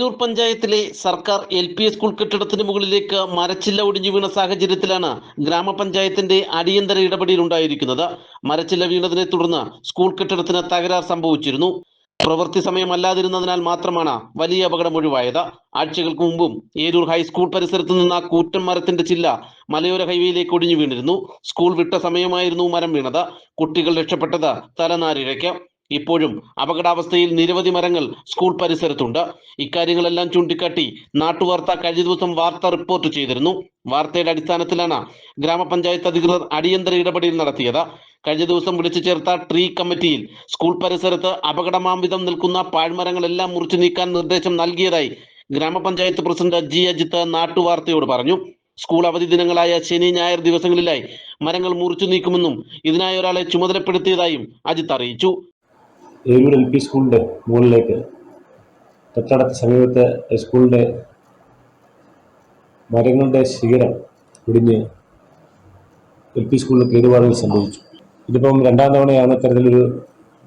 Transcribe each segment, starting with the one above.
ഏരൂർ പഞ്ചായത്തിലെ സർക്കാർ LP school കെട്ടിടത്തിന് മുകളിലേക്ക് മരച്ചില്ല ഒടിഞ്ഞു വീണ സാഹചര്യത്തിലാണ് ഗ്രാമപഞ്ചായത്തിന്റെ അടിയന്തര ഇടപെടൽ ഉണ്ടായിരിക്കുന്നത്. മരച്ചില്ല വീണതിനെ തുടർന്ന് സ്കൂൾ കെട്ടിടത്തിന് തകരാർ സംഭവിച്ചിരുന്നു. പ്രവൃത്തി സമയമല്ലാതിരുന്നതിനാൽ മാത്രമാണ് വലിയ അപകടം ഒഴിവായത്. ആഴ്ചകൾക്ക് മുമ്പും ഏരൂർ ഹൈസ്കൂൾ പരിസരത്ത് നിന്ന കൂറ്റൻ മരത്തിന്റെ ചില്ല മലയോര ഹൈവേയിലേക്ക് ഒടിഞ്ഞു വീണിരുന്നു. സ്കൂൾ വിട്ട സമയമായിരുന്നു മരം വീണത്. കുട്ടികൾ രക്ഷപ്പെട്ടത് തലനാരിഴയ്ക്ക്. ഇപ്പോഴും അപകടാവസ്ഥയിൽ നിരവധി മരങ്ങൾ സ്കൂൾ പരിസരത്തുണ്ട്. ഇക്കാര്യങ്ങളെല്ലാം ചൂണ്ടിക്കാട്ടി നാട്ടുവാർത്ത കഴിഞ്ഞ ദിവസം വാർത്ത റിപ്പോർട്ട് ചെയ്തിരുന്നു. വാർത്തയുടെ അടിസ്ഥാനത്തിലാണ് ഗ്രാമപഞ്ചായത്ത് അധികൃതർ അടിയന്തര ഇടപെടൽ നടത്തിയത്. കഴിഞ്ഞ ദിവസം വിളിച്ചു ചേർത്ത ട്രീ കമ്മിറ്റിയിൽ സ്കൂൾ പരിസരത്ത് അപകടമാംവിധം നിൽക്കുന്ന പാഴ്മരങ്ങളെല്ലാം മുറിച്ചു നീക്കാൻ നിർദ്ദേശം നൽകിയതായി ഗ്രാമപഞ്ചായത്ത് പ്രസിഡന്റ് G. അജിത്ത് നാട്ടുവാർത്തയോട് പറഞ്ഞു. സ്കൂൾ അവധി ദിനങ്ങളായ ശനി ഞായർ ദിവസങ്ങളിലായി മരങ്ങൾ മുറിച്ചു നീക്കുമെന്നും ഇതിനായി ഒരാളെ ചുമതലപ്പെടുത്തിയതായും അജിത്ത് അറിയിച്ചു. ഏരൂർ LP സ്കൂളിൻ്റെ മുകളിലേക്ക് തൊട്ടടുത്ത സമീപത്തെ സ്കൂളിൻ്റെ മരങ്ങളുടെ ശിഖരം ഒടിഞ്ഞ് LP സ്കൂളിൽ കേടുപാടുകൾ സംഭവിച്ചു. ഇതിപ്പം രണ്ടാം തവണയാണ് ഇത്തരത്തിലൊരു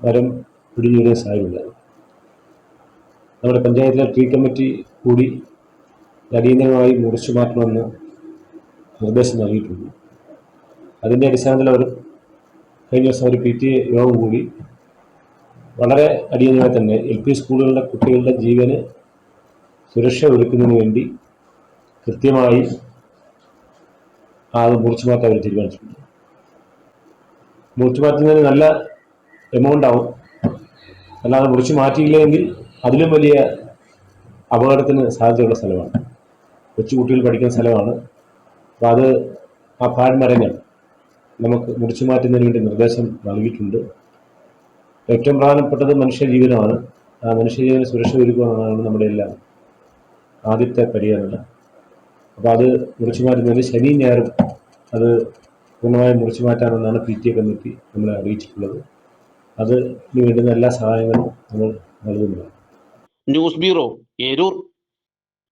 മരം ഒടിഞ്ഞു വീഴാൻ സാധ്യതയുള്ളത്. നമ്മുടെ പഞ്ചായത്തിലെ ട്രീ കമ്മിറ്റി കൂടി അടിയന്തരമായി മുറിച്ചു മാറ്റണമെന്ന് നിർദ്ദേശം നൽകിയിട്ടുണ്ട്. അതിൻ്റെ അടിസ്ഥാനത്തിൽ അവർ കഴിഞ്ഞ ദിവസം ഒരു PTA യോഗം കൂടി വളരെ അടിയന്തരമായി തന്നെ LP സ്കൂളുകളിലെ കുട്ടികളുടെ ജീവന് സുരക്ഷ ഒരുക്കുന്നതിന് വേണ്ടി കൃത്യമായി അത് മുറിച്ചു മാറ്റാൻ അവർ തീരുമാനിച്ചിട്ടുണ്ട്. മുറിച്ചു മാറ്റുന്നതിന് നല്ല എമൗണ്ട് ആവും. അല്ലാതെ മുറിച്ചു മാറ്റിയില്ലെങ്കിൽ അതിലും വലിയ അപകടത്തിന് സാധ്യതയുള്ള സ്ഥലമാണ്. കൊച്ചുകുട്ടികൾ പഠിക്കുന്ന സ്ഥലമാണ്. അപ്പോൾ അത് ആ പാഴ്മരങ്ങൾ നമുക്ക് മുറിച്ചു മാറ്റുന്നതിന് വേണ്ടി നിർദ്ദേശം നൽകിയിട്ടുണ്ട്. ഏറ്റവും പ്രധാനപ്പെട്ടത് മനുഷ്യജീവനമാണ്. ആ മനുഷ്യജീവന സുരക്ഷ ഒരുക്കുക എന്നതാണ് നമ്മുടെ എല്ലാം ആദ്യത്തെ പരിഗണന. അപ്പോൾ അത് മുറിച്ചു മാറ്റുന്നതിന് ശനിയും ഞായറും അത് പൂർണ്ണമായും മുറിച്ചു മാറ്റാമെന്നാണ് PTA കമ്മിറ്റി നമ്മളെ അറിയിച്ചിട്ടുള്ളത്. അതിന് വേണ്ടുന്ന എല്ലാ സഹായങ്ങളും നമ്മൾ നൽകുന്നതാണ്. News bureau, Eroor.